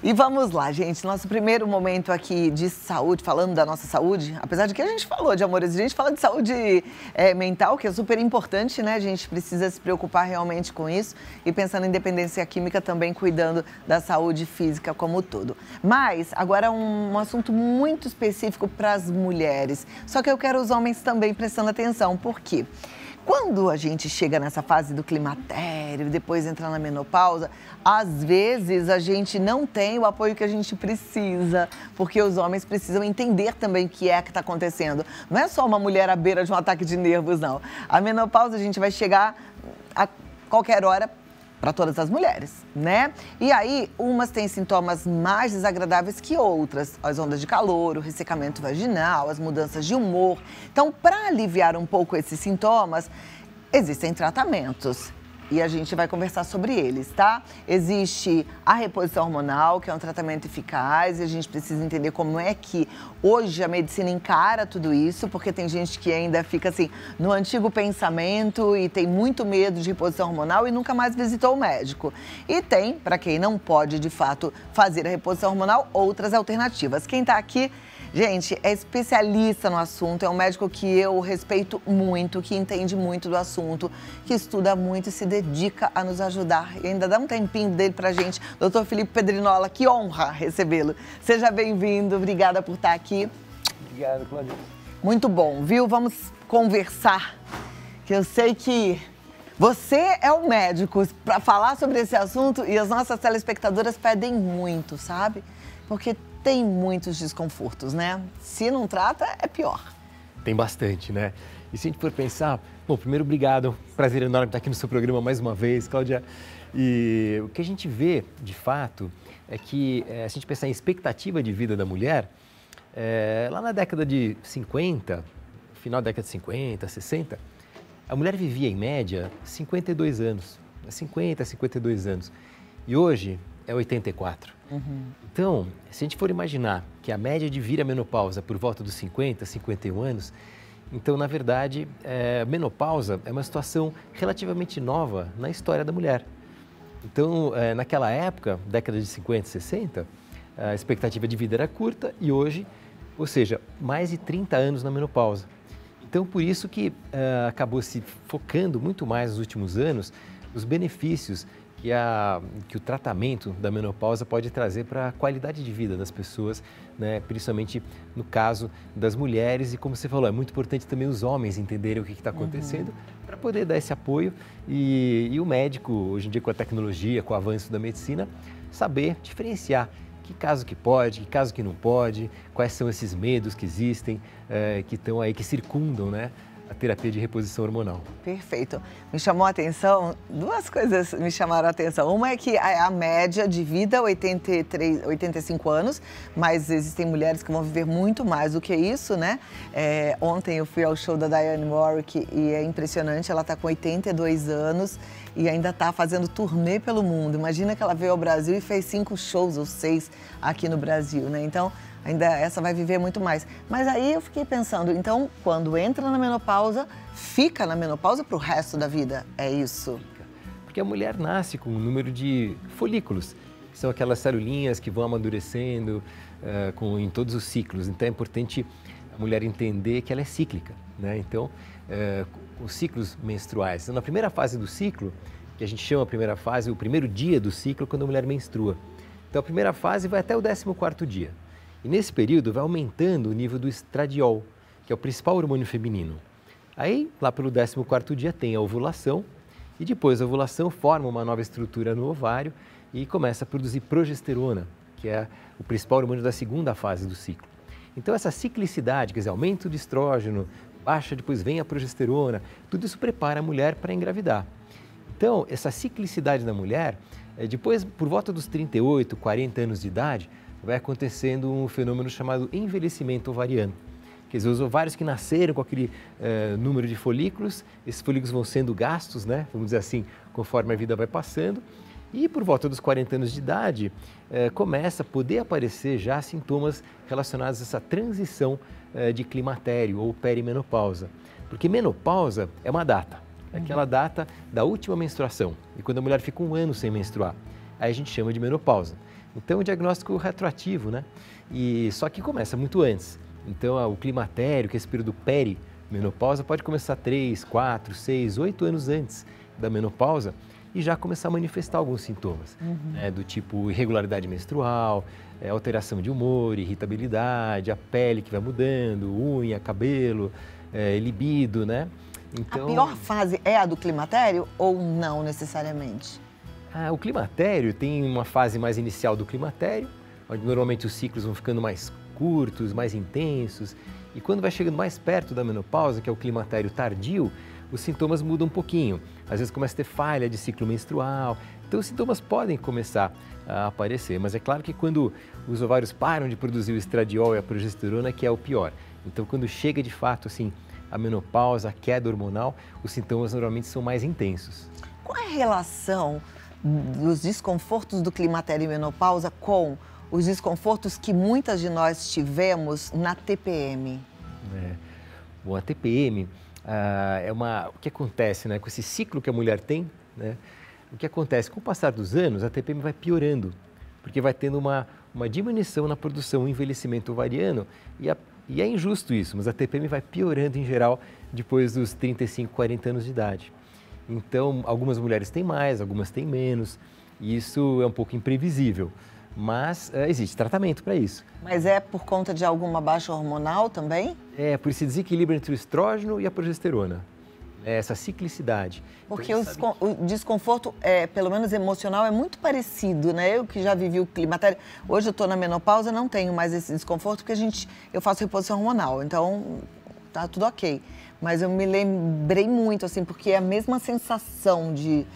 E vamos lá, gente. Nosso primeiro momento aqui de saúde, falando da nossa saúde, apesar de que a gente falou de amores, a gente fala de saúde mental, que é super importante, né? A gente precisa se preocupar realmente com isso e pensando em dependência química também cuidando da saúde física como um todo. Mas agora um assunto muito específico para as mulheres. Só que eu quero os homens também prestando atenção. Por quê? Quando a gente chega nessa fase do climatério, depois entra na menopausa, às vezes a gente não tem o apoio que a gente precisa, porque os homens precisam entender também o que é que está acontecendo. Não é só uma mulher à beira de um ataque de nervos, não. A menopausa a gente vai chegar a qualquer hora para todas as mulheres, né? E aí, umas têm sintomas mais desagradáveis que outras. As ondas de calor, o ressecamento vaginal, as mudanças de humor. Então, para aliviar um pouco esses sintomas, existem tratamentos. E a gente vai conversar sobre eles, tá? Existe a reposição hormonal, que é um tratamento eficaz, e a gente precisa entender como é que hoje a medicina encara tudo isso, porque tem gente que ainda fica assim, no antigo pensamento e tem muito medo de reposição hormonal e nunca mais visitou o médico. E tem, para quem não pode de fato fazer a reposição hormonal, outras alternativas. Quem tá aqui, gente, é especialista no assunto, é um médico que eu respeito muito, que entende muito do assunto, que estuda muito e se dedica a nos ajudar. E ainda dá um tempinho dele pra gente, Dr. Felipe Pedrinola, que honra recebê-lo. Seja bem-vindo, obrigada por estar aqui. Obrigado, Claudia. Muito bom, viu? Vamos conversar, que eu sei que você é o médico para falar sobre esse assunto e as nossas telespectadoras pedem muito, sabe? Porque tem muitos desconfortos, né? Se não trata, é pior. Tem bastante, né? E se a gente for pensar... Bom, primeiro, obrigado. Prazer enorme estar aqui no seu programa mais uma vez, Cláudia. E o que a gente vê, de fato, é que se a gente pensar em expectativa de vida da mulher, lá na década de 50, final da década de 50, 60, a mulher vivia, em média, 52 anos. 50, 52 anos. E hoje é 84. Então, se a gente for imaginar que a média de vir à menopausa por volta dos 50, 51 anos, então, na verdade, a menopausa é uma situação relativamente nova na história da mulher. Então, naquela época, década de 50, 60, a expectativa de vida era curta e hoje, ou seja, mais de 30 anos na menopausa. Então, por isso que acabou se focando muito mais nos últimos anos os benefícios que o tratamento da menopausa pode trazer para a qualidade de vida das pessoas, né? Principalmente no caso das mulheres e, como você falou, é muito importante também os homens entenderem o que está acontecendo para poder dar esse apoio e o médico, hoje em dia com a tecnologia, com o avanço da medicina, saber diferenciar que caso que pode, que caso que não pode, quais são esses medos que existem, que estão aí, que circundam, né, a terapia de reposição hormonal. Perfeito. Me chamou a atenção, duas coisas me chamaram a atenção. Uma é que a média de vida é 85 anos, mas existem mulheres que vão viver muito mais do que isso, né? Ontem eu fui ao show da Diane Warwick e é impressionante, ela está com 82 anos e ainda está fazendo turnê pelo mundo. Imagina que ela veio ao Brasil e fez 5 shows ou 6 aqui no Brasil, né? Então, ainda essa vai viver muito mais. Mas aí eu fiquei pensando, então, quando entra na menopausa, fica na menopausa para o resto da vida, é isso? Porque a mulher nasce com um número de folículos, que são aquelas celulinhas que vão amadurecendo em todos os ciclos. Então, é importante a mulher entender que ela é cíclica, né? Então, os ciclos menstruais. Então, na primeira fase do ciclo, que a gente chama a primeira fase, o primeiro dia do ciclo, quando a mulher menstrua. Então, a primeira fase vai até o 14º dia. E nesse período vai aumentando o nível do estradiol, que é o principal hormônio feminino. Aí, lá pelo 14º dia, tem a ovulação e depois da ovulação forma uma nova estrutura no ovário e começa a produzir progesterona, que é o principal hormônio da segunda fase do ciclo. Então, essa ciclicidade, quer dizer, aumento de estrógeno, baixa, depois vem a progesterona, tudo isso prepara a mulher para engravidar. Então, essa ciclicidade da mulher, depois, por volta dos 38, 40 anos de idade, vai acontecendo um fenômeno chamado envelhecimento ovariano. Quer dizer, os ovários que nasceram com aquele número de folículos, esses folículos vão sendo gastos, né? Vamos dizer assim, conforme a vida vai passando. E por volta dos 40 anos de idade, começa a poder aparecer já sintomas relacionados a essa transição de climatério ou perimenopausa. Porque menopausa é uma data, é aquela data da última menstruação. E quando a mulher fica 1 ano sem menstruar, aí a gente chama de menopausa. Então, é um diagnóstico retroativo, né? E só que começa muito antes. Então, o climatério, que é esse período perimenopausa, pode começar 3, 4, 6, 8 anos antes da menopausa e já começar a manifestar alguns sintomas, né, do tipo irregularidade menstrual, alteração de humor, irritabilidade, a pele que vai mudando, unha, cabelo, libido, né? Então... A pior fase é a do climatério ou não necessariamente? O climatério tem uma fase mais inicial do climatério, onde normalmente os ciclos vão ficando mais curtos, mais intensos, e quando vai chegando mais perto da menopausa, que é o climatério tardio, os sintomas mudam um pouquinho. Às vezes começa a ter falha de ciclo menstrual, então os sintomas podem começar a aparecer, mas é claro que quando os ovários param de produzir o estradiol e a progesterona, que é o pior. Então quando chega de fato assim a menopausa, a queda hormonal, os sintomas normalmente são mais intensos. Qual é a relação dos desconfortos do climatério e menopausa com os desconfortos que muitas de nós tivemos na TPM? Bom, a TPM o que acontece, né, com esse ciclo que a mulher tem, né? O que acontece, com o passar dos anos, a TPM vai piorando, porque vai tendo uma diminuição na produção, um envelhecimento ovariano, e é injusto isso, mas a TPM vai piorando em geral depois dos 35, 40 anos de idade. Então, algumas mulheres têm mais, algumas têm menos, e isso é um pouco imprevisível, mas existe tratamento para isso. Mas é por conta de alguma baixa hormonal também? É, por esse desequilíbrio entre o estrógeno e a progesterona, essa ciclicidade. Porque o desconforto, pelo menos emocional, é muito parecido, né? Eu que já vivi o climatério, hoje eu estou na menopausa, não tenho mais esse desconforto, porque eu faço reposição hormonal, então tá tudo ok. Mas eu me lembrei muito, assim, porque é a mesma sensação de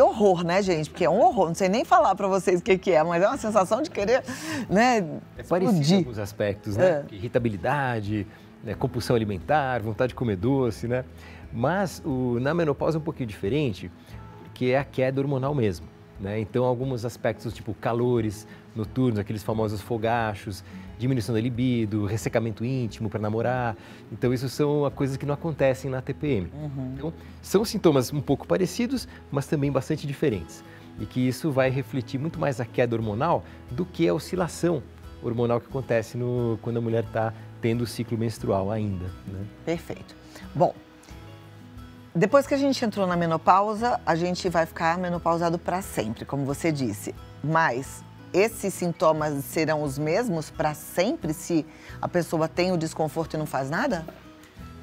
horror, né, gente? Porque é um horror, não sei nem falar pra vocês o que é, mas é uma sensação de querer, né, é parecido em alguns aspectos, né? Irritabilidade, né, compulsão alimentar, vontade de comer doce, né? Mas na menopausa é um pouquinho diferente, porque é a queda hormonal mesmo, né? Então, alguns aspectos, tipo calores noturnos, aqueles famosos fogachos, diminuição da libido, ressecamento íntimo para namorar. Então, isso são coisas que não acontecem na TPM. Então, são sintomas um pouco parecidos, mas também bastante diferentes. E que isso vai refletir muito mais a queda hormonal do que a oscilação hormonal que acontece quando a mulher está tendo o ciclo menstrual ainda, né? Perfeito. Bom, depois que a gente entrou na menopausa, a gente vai ficar menopausado para sempre, como você disse. Mas esses sintomas serão os mesmos para sempre se a pessoa tem o desconforto e não faz nada?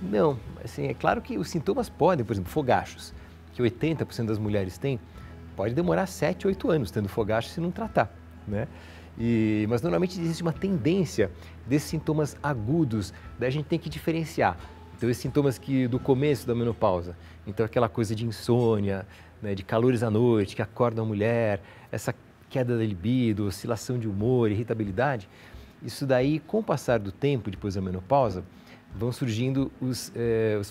Não, assim, é claro que os sintomas podem, por exemplo, fogachos, que 80% das mulheres têm, pode demorar 7, 8 anos tendo fogacho se não tratar, né? Mas normalmente existe uma tendência desses sintomas agudos, daí a gente tem que diferenciar. Então, esses sintomas do começo da menopausa, então aquela coisa de insônia, né, de calores à noite, que acorda a mulher, essa queda da libido, oscilação de humor, irritabilidade, isso daí, com o passar do tempo, depois da menopausa, vão surgindo os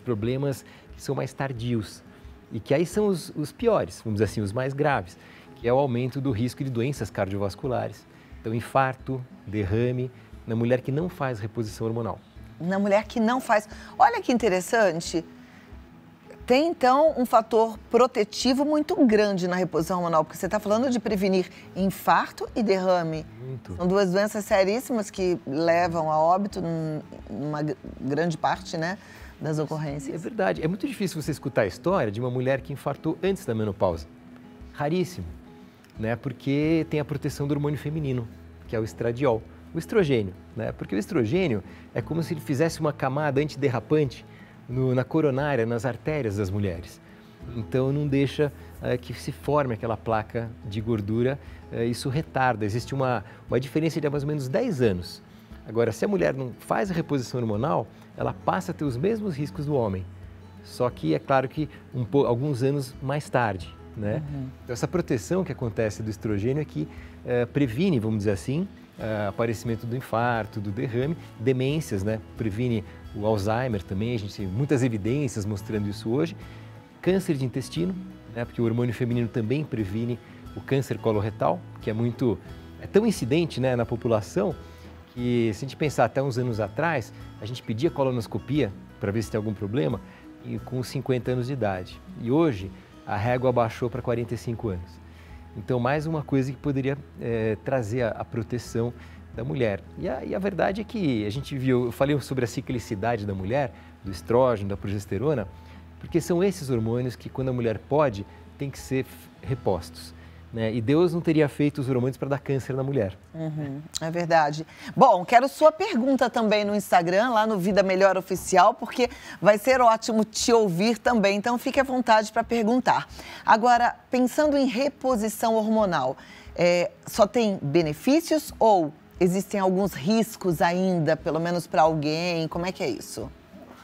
problemas que são mais tardios e que aí são os piores, vamos dizer assim, os mais graves, que é o aumento do risco de doenças cardiovasculares. Então, infarto, derrame, na mulher que não faz reposição hormonal. Na mulher que não faz. Olha que interessante. Tem, então, um fator protetivo muito grande na reposição hormonal, porque você está falando de prevenir infarto e derrame. Muito. São duas doenças seríssimas que levam a óbito numa grande parte, né, das ocorrências. É verdade. É muito difícil você escutar a história de uma mulher que infartou antes da menopausa. Raríssimo, né? Porque tem a proteção do hormônio feminino, que é o estradiol, o estrogênio, né? Porque o estrogênio é como se ele fizesse uma camada antiderrapante na coronária, nas artérias das mulheres. Então, não deixa que se forme aquela placa de gordura, isso retarda. Existe uma diferença de mais ou menos 10 anos. Agora, se a mulher não faz a reposição hormonal, ela passa a ter os mesmos riscos do homem, só que é claro que alguns anos mais tarde, né? Então, essa proteção que acontece do estrogênio é que previne, vamos dizer assim, aparecimento do infarto, do derrame, demências, né? Previne o Alzheimer também, a gente tem muitas evidências mostrando isso hoje. Câncer de intestino, né? Porque o hormônio feminino também previne o câncer coloretal, que é tão incidente, né, na população, que se a gente pensar até uns anos atrás, a gente pedia colonoscopia para ver se tem algum problema com 50 anos de idade. E hoje a régua abaixou para 45 anos. Então, mais uma coisa que poderia trazer a proteção da mulher. E a verdade é que a gente viu, eu falei sobre a ciclicidade da mulher, do estrógeno, da progesterona, porque são esses hormônios que, quando a mulher pode, tem que ser repostos. Né? E Deus não teria feito os hormônios para dar câncer na mulher. É verdade. Bom, quero sua pergunta também no Instagram, lá no Vida Melhor Oficial, porque vai ser ótimo te ouvir também, então fique à vontade para perguntar. Agora, pensando em reposição hormonal, só tem benefícios ou existem alguns riscos ainda, pelo menos para alguém? Como é que é isso?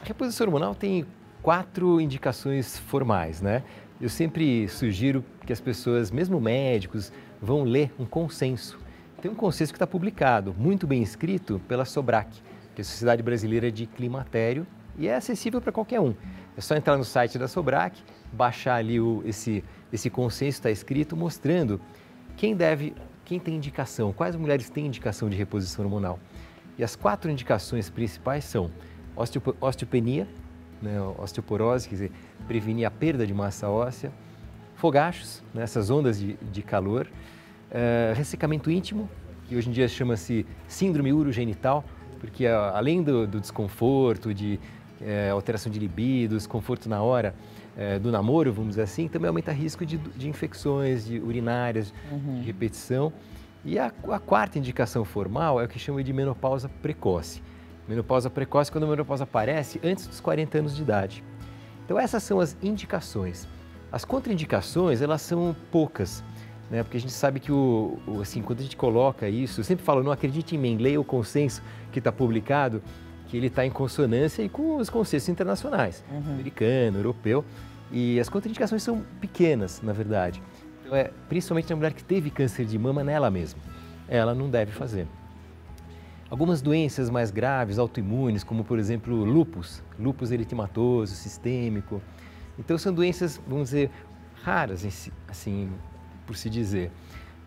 A reposição hormonal tem 4 indicações formais, né? Eu sempre sugiro que as pessoas, mesmo médicos, vão ler um consenso. Tem um consenso que está publicado, muito bem escrito pela SOBRAC, que é a Sociedade Brasileira de Climatério, e é acessível para qualquer um. É só entrar no site da SOBRAC, baixar ali esse consenso, está escrito, mostrando quem tem indicação, quais mulheres têm indicação de reposição hormonal. E as 4 indicações principais são osteopenia, né, osteoporose, quer dizer, prevenir a perda de massa óssea, fogachos, né, essas ondas de calor, ressecamento íntimo, que hoje em dia chama-se síndrome urogenital, porque além do desconforto, de alteração de libido, desconforto na hora do namoro, vamos dizer assim, também aumenta risco de infecções urinárias, de repetição. E a 4ª indicação formal é o que chama de menopausa precoce. Menopausa precoce quando a menopausa aparece antes dos 40 anos de idade. Então essas são as indicações. As contraindicações, elas são poucas, né? Porque a gente sabe que assim, quando a gente coloca isso, eu sempre falo, não acredite em mim, leia o consenso que está publicado, que ele está em consonância com os consensos internacionais, americano, europeu, e as contraindicações são pequenas, na verdade. Então, principalmente na mulher que teve câncer de mama nela mesma, ela não deve fazer. Algumas doenças mais graves, autoimunes, como por exemplo lúpus eritematoso, sistêmico. Então são doenças, vamos dizer, raras, assim, por se dizer.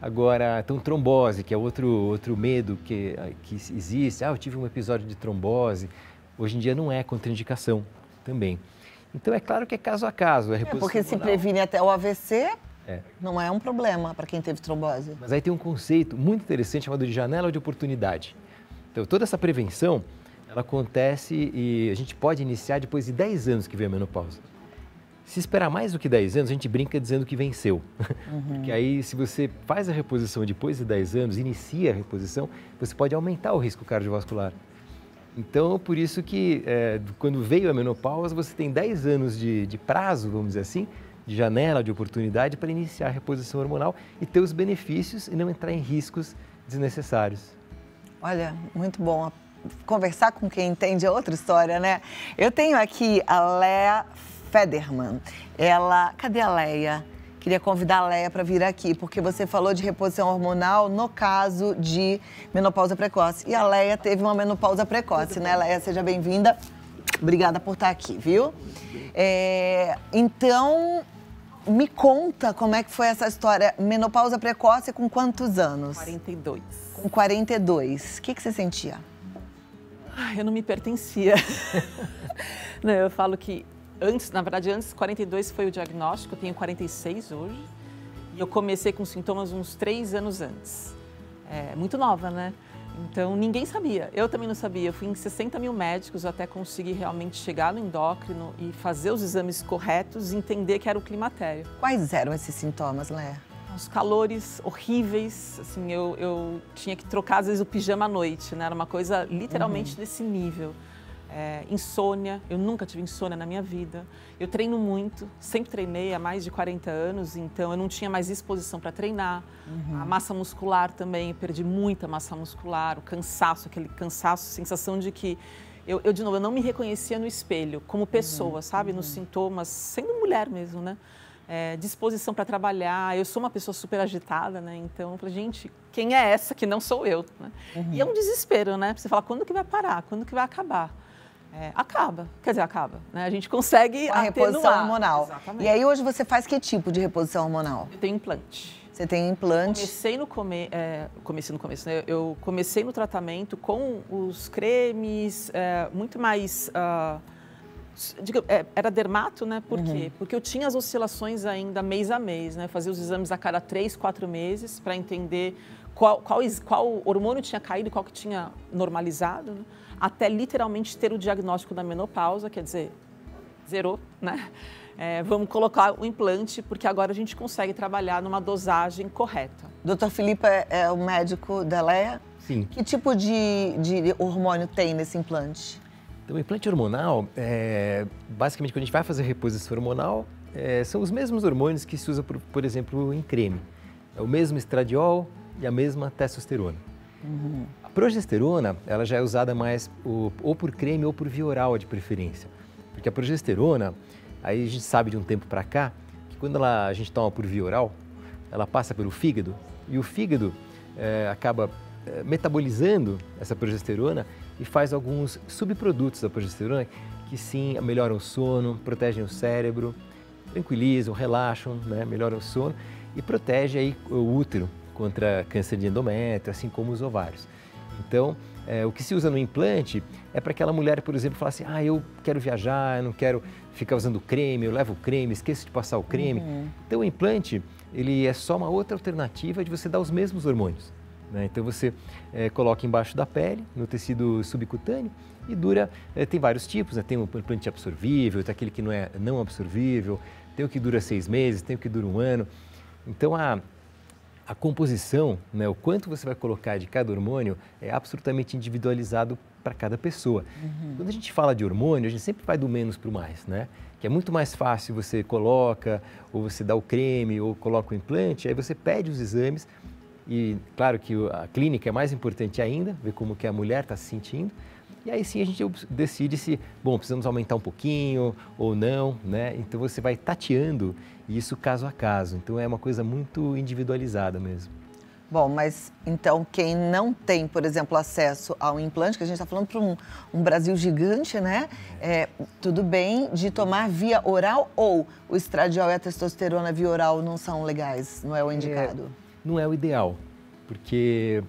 Agora, então trombose, que é outro medo que existe. Eu tive um episódio de trombose. Hoje em dia não é contraindicação também. Então é claro que é caso a caso. Porque se previne até o AVC, não é um problema para quem teve trombose. Mas aí tem um conceito muito interessante chamado de janela de oportunidade. Então, toda essa prevenção, ela acontece e a gente pode iniciar depois de 10 anos que vem a menopausa. Se esperar mais do que 10 anos, a gente brinca dizendo que venceu. Porque aí, se você faz a reposição depois de 10 anos, inicia a reposição, você pode aumentar o risco cardiovascular. Então, por isso que quando veio a menopausa, você tem 10 anos de prazo, vamos dizer assim, de janela de oportunidade para iniciar a reposição hormonal e ter os benefícios e não entrar em riscos desnecessários. Olha, muito bom. Conversar com quem entende é outra história, né? Eu tenho aqui a Lea Federman. Cadê a Leia? Queria convidar a Leia para vir aqui, porque você falou de reposição hormonal no caso de menopausa precoce. E a Leia teve uma menopausa precoce, né, Leia? Seja bem-vinda. Obrigada por estar aqui, viu? Então, me conta como é que foi essa história. Menopausa precoce com quantos anos? 42. Com 42. O que você sentia? Eu não me pertencia. Não, eu falo que antes, na verdade, antes 42 foi o diagnóstico, eu tenho 46 hoje. E eu comecei com sintomas uns 3 anos antes. Muito nova, né? Então, ninguém sabia. Eu também não sabia. Eu fui em 60 mil médicos até conseguir realmente chegar no endócrino e fazer os exames corretos e entender que era o climatério. Quais eram esses sintomas, Leia? Os calores horríveis, assim, eu tinha que trocar às vezes o pijama à noite, né? Era uma coisa literalmente desse nível. Insônia, eu nunca tive insônia na minha vida. Eu treino muito, sempre treinei há mais de 40 anos, então eu não tinha mais disposição para treinar. A massa muscular também, eu perdi muita massa muscular, o cansaço, aquele cansaço, sensação de que de novo, eu não me reconhecia no espelho como pessoa, sabe? Nos sintomas, sendo mulher mesmo, né? Disposição para trabalhar, eu sou uma pessoa super agitada, né? Então, eu falei, gente, quem é essa que não sou eu? Né? E é um desespero, né? Você fala, quando que vai parar? Quando que vai acabar? Acaba, quer dizer, acaba. Né? A gente consegue a reposição hormonal. Exatamente. E aí, hoje você faz que tipo de reposição hormonal? Eu tenho implante. Você tem implante? Comecei no começo, né? Eu comecei no tratamento com os cremes, muito mais Era dermato, né? Por quê? Porque eu tinha as oscilações ainda mês a mês, né? Fazia os exames a cada 3, 4 meses para entender qual hormônio tinha caído e qual que tinha normalizado, né? Até literalmente ter o diagnóstico da menopausa, quer dizer, zerou, né? Vamos colocar o implante, porque agora a gente consegue trabalhar numa dosagem correta. Doutor Filipe é o médico da Leia? Sim. Que tipo de hormônio tem nesse implante? Então, o implante hormonal, basicamente, quando a gente vai fazer reposição hormonal, são os mesmos hormônios que se usa, por exemplo, em creme. É o mesmo estradiol e a mesma testosterona. A progesterona, ela já é usada mais ou por creme ou por via oral, de preferência. Porque a progesterona, aí a gente sabe de um tempo para cá, que quando a gente toma por via oral, ela passa pelo fígado e o fígado acaba metabolizando essa progesterona e faz alguns subprodutos da progesterona que sim melhoram o sono, protegem o cérebro, tranquilizam, relaxam, né, melhoram o sono e protege aí o útero contra câncer de endométrio, assim como os ovários. Então, o que se usa no implante é para aquela mulher, por exemplo, falar assim, eu quero viajar, eu não quero ficar usando creme, eu levo o creme, esqueço de passar o creme. Então, o implante, ele é só uma outra alternativa de você dar os mesmos hormônios. Então você coloca embaixo da pele, no tecido subcutâneo e dura, tem vários tipos, né? Tem o implante absorvível, tem aquele que não é não absorvível, tem o que dura 6 meses, tem o que dura 1 ano. Então a composição, né, o quanto você vai colocar de cada hormônio é absolutamente individualizado para cada pessoa. Quando a gente fala de hormônio, a gente sempre vai do menos para o mais, né? Que é muito mais fácil você coloca, ou você dá o creme, ou coloca o implante, aí você pede os exames. E claro que a clínica é mais importante ainda, ver como que a mulher está se sentindo. E aí sim a gente decide se, precisamos aumentar um pouquinho ou não, né? Então você vai tateando isso caso a caso. Então é uma coisa muito individualizada mesmo. Bom, mas então quem não tem, por exemplo, acesso ao implante, que a gente está falando para um Brasil gigante, né? Tudo bem de tomar via oral ou o estradiol e a testosterona via oral não são legais, não é o indicado? Não é o ideal, porque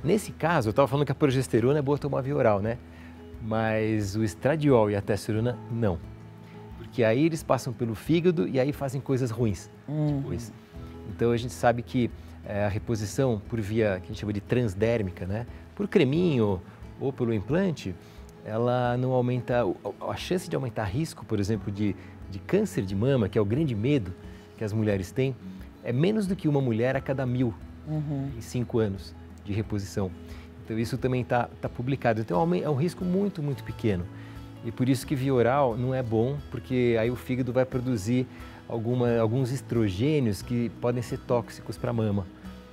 nesse caso, eu estava falando que a progesterona é boa tomar via oral, né? Mas o estradiol e a testosterona, não. Porque aí eles passam pelo fígado e aí fazem coisas ruins depois. Então a gente sabe que a reposição por via, que a gente chama de transdérmica, né? Por creminho ou pelo implante, ela não aumenta, a chance de aumentar risco, por exemplo, de câncer de mama, que é o grande medo que as mulheres têm, é menos do que uma mulher a cada 1000 em 5 anos de reposição. Então isso também está publicado. Então é um risco muito, muito pequeno. E por isso que via oral não é bom, porque aí o fígado vai produzir alguns estrogênios que podem ser tóxicos para a mama.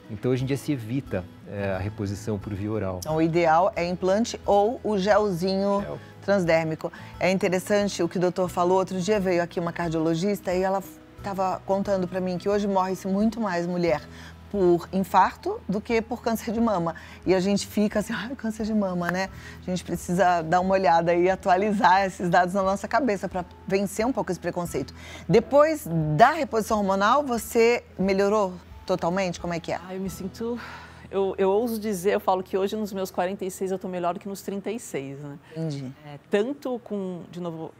Então hoje em dia se evita a reposição por via oral. Então o ideal é implante ou o gelzinho transdérmico. É interessante o que o doutor falou. Outro dia veio aqui uma cardiologista e ela estava contando para mim que hoje morre-se muito mais mulher por infarto do que por câncer de mama. E a gente fica assim, câncer de mama, né? A gente precisa dar uma olhada e atualizar esses dados na nossa cabeça para vencer um pouco esse preconceito. Depois da reposição hormonal, você melhorou totalmente? Como é que é? Eu me sinto... Eu ouso dizer, eu falo que hoje nos meus 46 eu estou melhor do que nos 36, né? Entendi. Tanto com, de novo,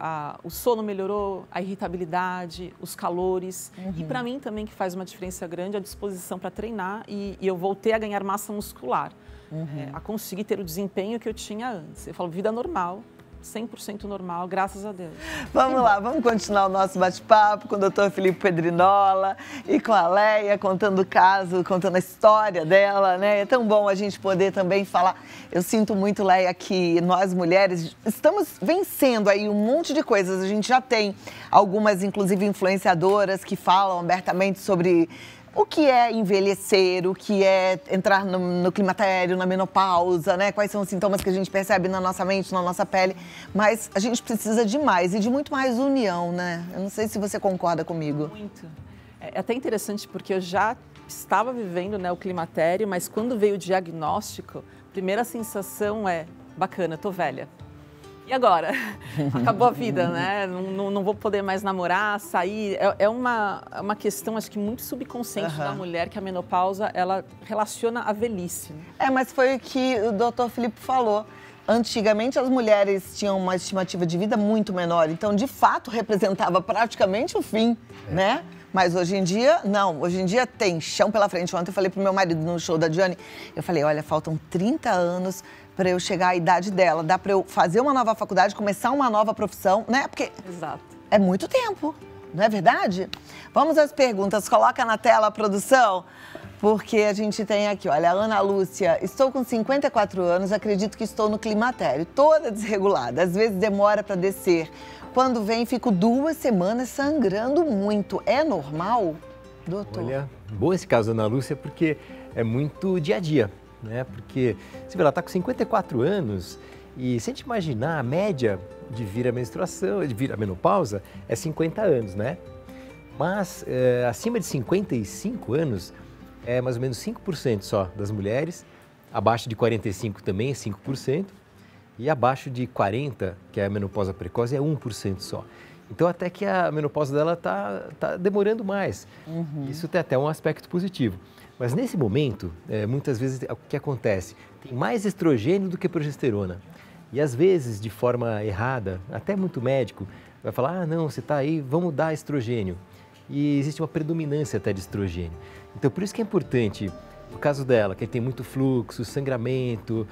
o sono melhorou, a irritabilidade, os calores. E para mim também que faz uma diferença grande a disposição para treinar e eu voltei a ganhar massa muscular. A conseguir ter o desempenho que eu tinha antes. Eu falo, vida normal. 100% normal, graças a Deus. Vamos lá, vamos continuar o nosso bate-papo com o doutor Filipe Pedrinola e com a Leia, contando o caso, contando a história dela, né? É tão bom a gente poder também falar. Eu sinto muito, Leia, que nós mulheres estamos vencendo aí um monte de coisas. A gente já tem algumas, inclusive, influenciadoras que falam abertamente sobre o que é envelhecer, o que é entrar no climatério, na menopausa, né? Quais são os sintomas que a gente percebe na nossa mente, na nossa pele. Mas a gente precisa de mais e de muito mais união, né? Eu não sei se você concorda comigo. Muito. É até interessante porque eu já estava vivendo, né, o climatério, mas quando veio o diagnóstico, a primeira sensação é, bacana, tô velha. E agora? Acabou a vida, né? Não vou poder mais namorar, sair. É uma questão, acho que muito subconsciente da mulher, que a menopausa, ela relaciona a velhice. Mas foi o que o doutor Filipe falou. antigamente as mulheres tinham uma estimativa de vida muito menor, então de fato representava praticamente o fim, né? Mas hoje em dia, não. Hoje em dia tem chão pela frente. Ontem eu falei pro meu marido no show da Diane, eu falei, olha, faltam 30 anos para eu chegar à idade dela. Dá para eu fazer uma nova faculdade, começar uma nova profissão, né? Porque Exato. é muito tempo, não é verdade? Vamos às perguntas. Coloca na tela a produção, porque a gente tem aqui, olha, a Ana Lúcia. Estou com 54 anos, acredito que estou no climatério, toda desregulada. Às vezes demora para descer. Quando vem, fico 2 semanas sangrando muito. É normal, doutor? Olha, bom esse caso da Ana Lúcia, porque é muito dia a dia, né? Porque, você vê, ela está com 54 anos e se a gente imaginar, a média de vir a menstruação, de vir a menopausa, é 50 anos, né? Mas acima de 55 anos, é mais ou menos 5% só das mulheres, abaixo de 45 também é 5%, e abaixo de 40, que é a menopausa precoce, é 1% só. Então, até que a menopausa dela tá demorando mais. Isso tem até um aspecto positivo. Mas nesse momento, muitas vezes, o que acontece? Tem mais estrogênio do que progesterona. E às vezes, de forma errada, até muito médico vai falar, ah, não, você está aí, vamos dar estrogênio. E existe uma predominância até de estrogênio. Então, por isso que é importante, no caso dela, que tem muito fluxo, sangramento,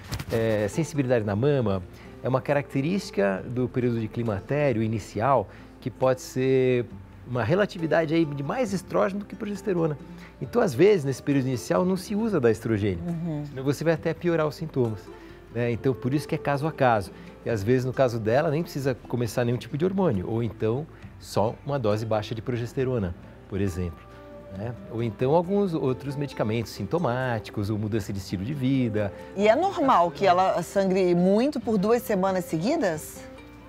sensibilidade na mama, é uma característica do período de climatério inicial que pode ser uma relatividade aí de mais estrógeno do que progesterona. Então, às vezes, nesse período inicial, não se usa da estrogênio, senão você vai até piorar os sintomas. Né? Então, por isso que é caso a caso. E às vezes, no caso dela, nem precisa começar nenhum tipo de hormônio, ou então só uma dose baixa de progesterona, por exemplo. Né? Ou então alguns outros medicamentos sintomáticos, ou mudança de estilo de vida. E é normal que ela sangre muito por 2 semanas seguidas?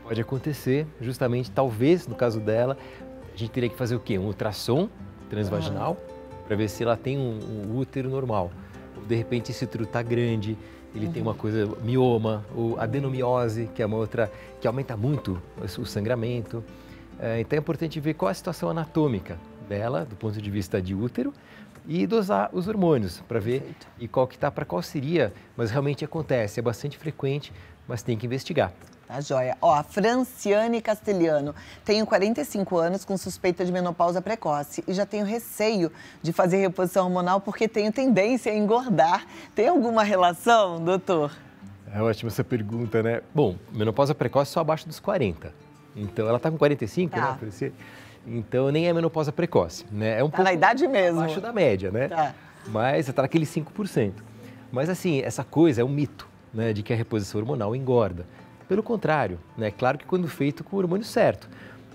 Pode acontecer, justamente, talvez, no caso dela, a gente teria que fazer o quê? Um ultrassom transvaginal, para ver se ela tem um útero normal. Ou, de repente, esse útero está grande, ele tem uma coisa, mioma, ou adenomiose, que é uma outra, que aumenta muito o sangramento. Então, é importante ver qual é a situação anatômica dela, do ponto de vista de útero, e dosar os hormônios para ver e qual que tá, para qual seria, mas realmente acontece, é bastante frequente, mas tem que investigar. Tá joia. Ó, a Franciane Castelhano. Tenho 45 anos com suspeita de menopausa precoce e já tenho receio de fazer reposição hormonal porque tenho tendência a engordar. Tem alguma relação, doutor? É ótima essa pergunta, né? Bom, menopausa precoce só abaixo dos 40. Então, ela está com 45, tá, né? Então, nem é menopausa precoce, né? É um pouco na idade mesmo. Abaixo da média, né? Tá. Mas você está naquele 5%. Mas, assim, essa coisa é um mito, né? De que a reposição hormonal engorda. Pelo contrário, né? Claro que quando feito com o hormônio certo,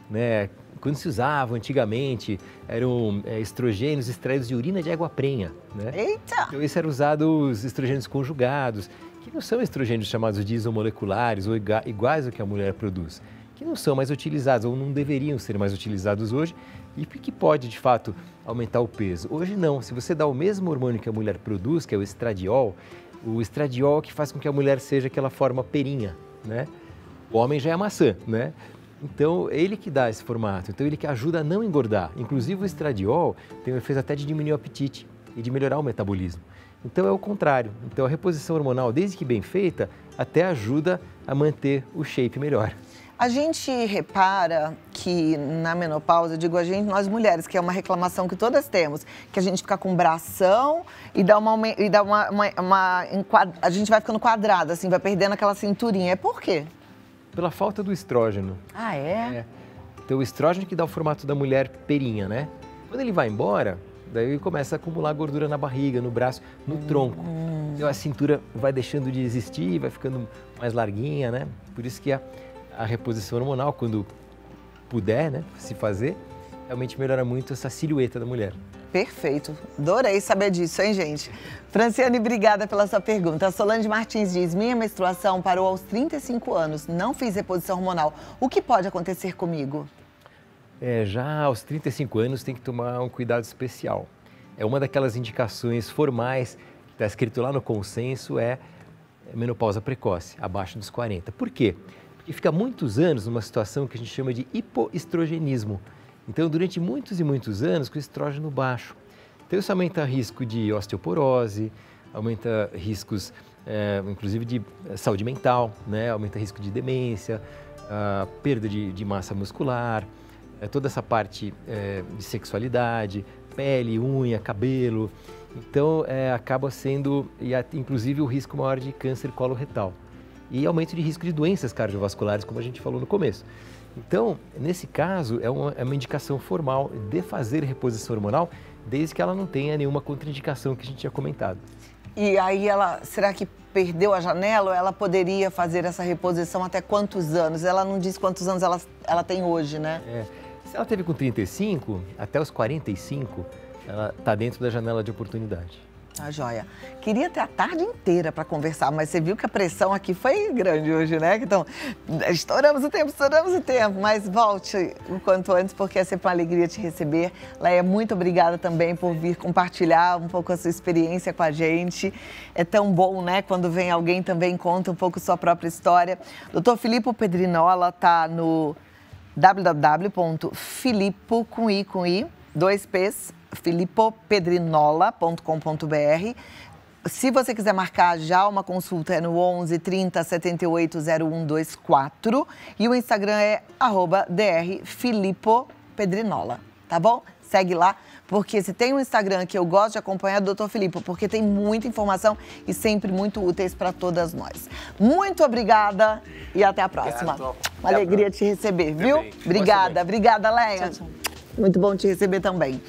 né? Quando se usava antigamente, eram estrogênios extraídos de urina de égua prenha, né? Eita! Então, esse era usado os estrogênios conjugados, que não são estrogênios chamados de isomoleculares ou iguais ao que a mulher produz, que não são mais utilizados ou não deveriam ser mais utilizados hoje e que pode, de fato, aumentar o peso. Hoje não, se você dá o mesmo hormônio que a mulher produz, que é o estradiol é que faz com que a mulher seja aquela forma perinha, né? O homem já é a maçã, né? Então, ele que dá esse formato, então ele que ajuda a não engordar. Inclusive, o estradiol tem o efeito até de diminuir o apetite e de melhorar o metabolismo. Então, é o contrário. Então, a reposição hormonal, desde que bem feita, até ajuda a manter o shape melhor. A gente repara que na menopausa, digo a gente, nós mulheres, que é uma reclamação que todas temos, que a gente fica com bração e a gente vai ficando quadrada, assim, vai perdendo aquela cinturinha. É por quê? Pela falta do estrógeno. Ah, é? Então, o estrógeno que dá o formato da mulher perinha, né? Quando ele vai embora, daí ele começa a acumular gordura na barriga, no braço, no tronco. Então, a cintura vai deixando de existir, vai ficando mais larguinha, né? Por isso que a reposição hormonal, quando puder, né, se fazer, realmente melhora muito essa silhueta da mulher. Perfeito. Adorei saber disso, hein, gente? Franciane, obrigada pela sua pergunta. A Solange Martins diz, minha menstruação parou aos 35 anos, não fiz reposição hormonal. O que pode acontecer comigo? Já aos 35 anos tem que tomar um cuidado especial. É uma daquelas indicações formais que está escrito lá no consenso, é menopausa precoce, abaixo dos 40. Por quê? Porque fica muitos anos numa situação que a gente chama de hipoestrogenismo. Então, durante muitos e muitos anos, com estrógeno baixo. Então, isso aumenta o risco de osteoporose, aumenta riscos inclusive de saúde mental, né? Aumenta o risco de demência, perda de massa muscular, toda essa parte de sexualidade, pele, unha, cabelo. Então, acaba sendo, inclusive, o risco maior de câncer coloretal. E aumento de risco de doenças cardiovasculares, como a gente falou no começo. Então, nesse caso, é uma indicação formal de fazer reposição hormonal, desde que ela não tenha nenhuma contraindicação que a gente tinha comentado. E aí será que perdeu a janela ou ela poderia fazer essa reposição até quantos anos? Ela não diz quantos anos ela tem hoje, né? Se ela teve com 35, até os 45, ela está dentro da janela de oportunidade. Tá joia. Queria ter a tarde inteira para conversar, mas você viu que a pressão aqui foi grande hoje, né? Então, estouramos o tempo, mas volte o quanto antes, porque é sempre uma alegria te receber. Leia, muito obrigada também por vir compartilhar um pouco a sua experiência com a gente. É tão bom, né? Quando vem alguém também conta um pouco sua própria história. Dr. Filippo Pedrinola está no www.filippo, com i, 2 P's, filippopedrinola.com.br. Se você quiser marcar já uma consulta, é no 11 30 78 0124 e o Instagram é @drfilippopedrinola, tá bom? Segue lá, porque se tem um Instagram que eu gosto de acompanhar é o Dr. Filippo, porque tem muita informação e sempre muito úteis para todas nós. Muito obrigada e até a próxima. Uma alegria te receber, viu? Obrigada, Leia. Tchau, tchau. Muito bom te receber também.